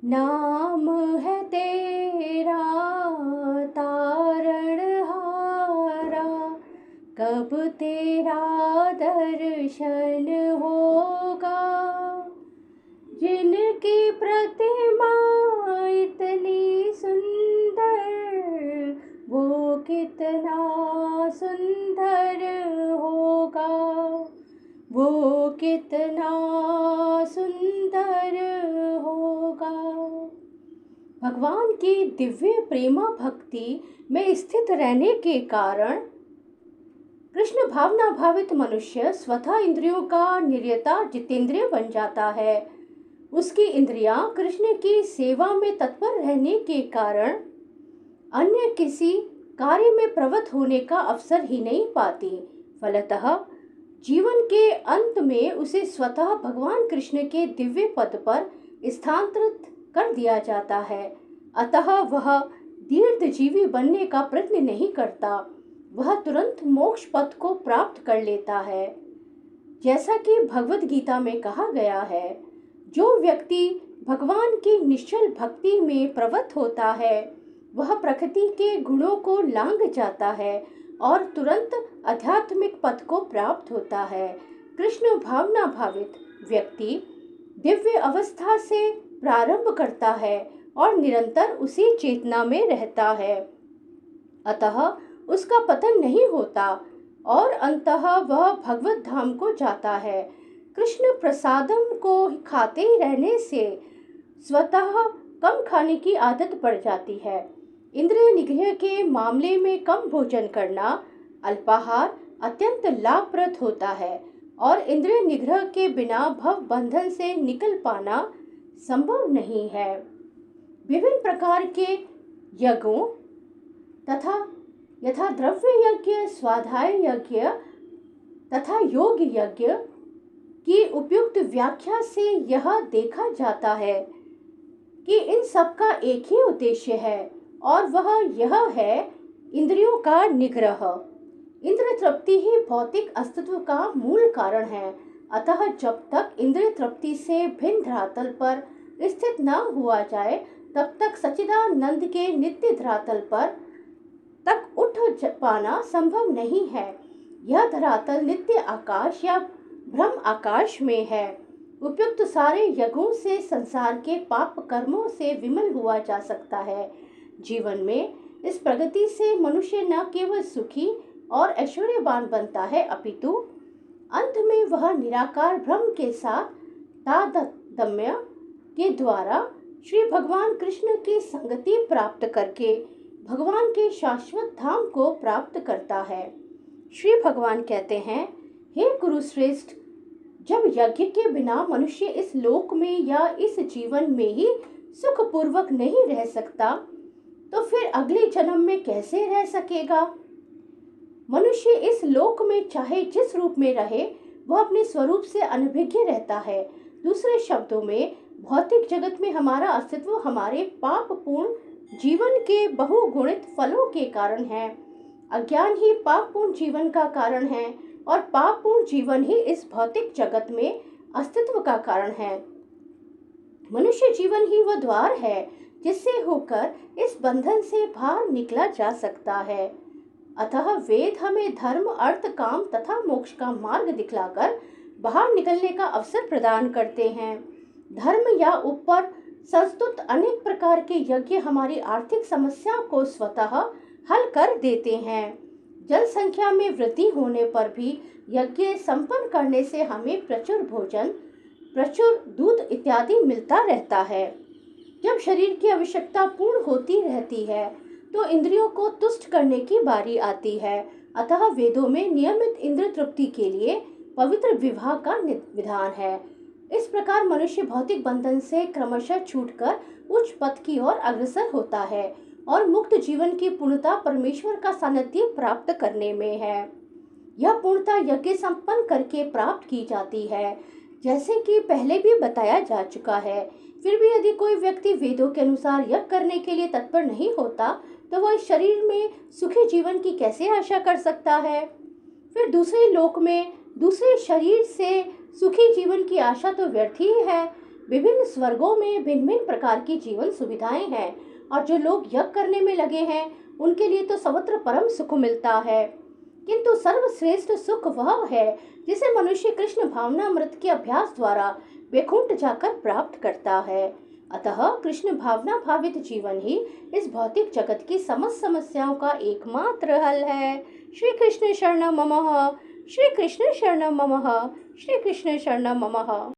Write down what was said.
नाम है तेरा तारणहारा, कब तेरा दर्शन होगा। जिनकी प्रतिमा इतनी सुंदर, वो कितना सुंदर होगा, वो कितना सुंदर होगा। भगवान की दिव्य प्रेमा भक्ति में स्थित रहने के कारण कृष्ण भावना भावित मनुष्य स्वतः इंद्रियों का निर्यता जितेंद्रिय बन जाता है। उसकी इंद्रियां कृष्ण की सेवा में तत्पर रहने के कारण अन्य किसी कार्य में प्रवृत्त होने का अवसर ही नहीं पाती। फलतः जीवन के अंत में उसे स्वतः भगवान कृष्ण के दिव्य पद पर स्थानांतरित कर दिया जाता है। अतः वह दीर्घजीवी बनने का प्रयत्न नहीं करता, वह तुरंत मोक्ष पद को प्राप्त कर लेता है। जैसा कि भगवद गीता में कहा गया है, जो व्यक्ति भगवान की निश्चल भक्ति में प्रवृत्त होता है, वह प्रकृति के गुणों को लांघ जाता है और तुरंत आध्यात्मिक पद को प्राप्त होता है। कृष्ण भावना भावित व्यक्ति दिव्य अवस्था से प्रारंभ करता है और निरंतर उसी चेतना में रहता है, अतः उसका पतन नहीं होता और अंततः वह भगवत धाम को जाता है। कृष्ण प्रसादम को खाते रहने से स्वतः कम खाने की आदत पड़ जाती है। इंद्रिय निग्रह के मामले में कम भोजन करना, अल्पाहार अत्यंत लाभप्रद होता है और इंद्रिय निग्रह के बिना भव बंधन से निकल पाना संभव नहीं है। विभिन्न प्रकार के यज्ञों तथा यथा द्रव्य यज्ञ, स्वाध्याय यज्ञ तथा योग यज्ञ की उपयुक्त व्याख्या से यह देखा जाता है कि इन सब का एक ही उद्देश्य है और वह यह है इंद्रियों का निग्रह। इंद्रिय तृप्ति ही भौतिक अस्तित्व का मूल कारण है। अतः जब तक इंद्रिय तृप्ति से भिन्न धरातल पर स्थित न हुआ जाए, तब तक सच्चिदानंद के नित्य धरातल पर तक उठ पाना संभव नहीं है। यह धरातल नित्य आकाश या ब्रह्म आकाश में है। उपयुक्त सारे यज्ञों से संसार के पाप कर्मों से विमल हुआ जा सकता है। जीवन में इस प्रगति से मनुष्य न केवल सुखी और ऐश्वर्यवान बनता है, अपितु अंत में वह निराकार ब्रह्म के साथ तादात्म्य के द्वारा श्री भगवान कृष्ण की संगति प्राप्त करके भगवान के शाश्वत धाम को प्राप्त करता है। श्री भगवान कहते हैं, हे कुरुश्रेष्ठ, जब यज्ञ के बिना मनुष्य इस लोक में या इस जीवन में ही सुखपूर्वक नहीं रह सकता, तो फिर अगले जन्म में कैसे रह सकेगा। मनुष्य इस लोक में चाहे जिस रूप में रहे, वह अपने स्वरूप से अनभिज्ञ रहता है। दूसरे शब्दों में, भौतिक जगत में हमारा अस्तित्व हमारे पापपूर्ण जीवन के बहुगुणित फलों के कारण है। अज्ञान ही पापपूर्ण जीवन का कारण है और पापपूर्ण जीवन ही इस भौतिक जगत में अस्तित्व का कारण है। मनुष्य जीवन ही वह द्वार है जिससे होकर इस बंधन से बाहर निकला जा सकता है। अतः वेद हमें धर्म, अर्थ, काम तथा मोक्ष का मार्ग दिखलाकर बाहर निकलने का अवसर प्रदान करते हैं। धर्म या ऊपर संस्तुत अनेक प्रकार के यज्ञ हमारी आर्थिक समस्या को स्वतः हल कर देते हैं। जनसंख्या में वृद्धि होने पर भी यज्ञ संपन्न करने से हमें प्रचुर भोजन, प्रचुर दूध इत्यादि मिलता रहता है। जब शरीर की आवश्यकता पूर्ण होती रहती है, तो इंद्रियों को तुष्ट करने की बारी आती है। अतः वेदों में नियमित इंद्रिय तृप्ति के लिए पवित्र विवाह का विधान है। इस प्रकार मनुष्य भौतिक बंधन से क्रमशः छूटकर उच्च पद की ओर अग्रसर होता है और मुक्त जीवन की पूर्णता परमेश्वर का सानिध्य प्राप्त करने में है। यह पूर्णता यज्ञ संपन्न करके प्राप्त की जाती है, जैसे कि पहले भी बताया जा चुका है। फिर भी यदि कोई व्यक्ति वेदों के अनुसार यज्ञ करने के लिए तत्पर नहीं होता, तो वह इस शरीर में सुखी जीवन की कैसे आशा कर सकता है। फिर दूसरे लोक में दूसरे शरीर से सुखी जीवन की आशा तो व्यर्थ ही है। विभिन्न स्वर्गों में भिन्न भिन्न प्रकार की जीवन सुविधाएं हैं और जो लोग यज्ञ करने में लगे हैं उनके लिए तो सर्वत्र परम सुख मिलता है। किंतु सर्वश्रेष्ठ सुख वह है जिसे मनुष्य कृष्ण भावनामृत के अभ्यास द्वारा वैकुंठ जाकर प्राप्त करता है। अतः कृष्ण भावना भावित जीवन ही इस भौतिक जगत की समस्त समस्याओं का एकमात्र हल है। श्री कृष्ण शरणम मम। श्री कृष्ण शरणम मम। श्री कृष्ण शरणम मम।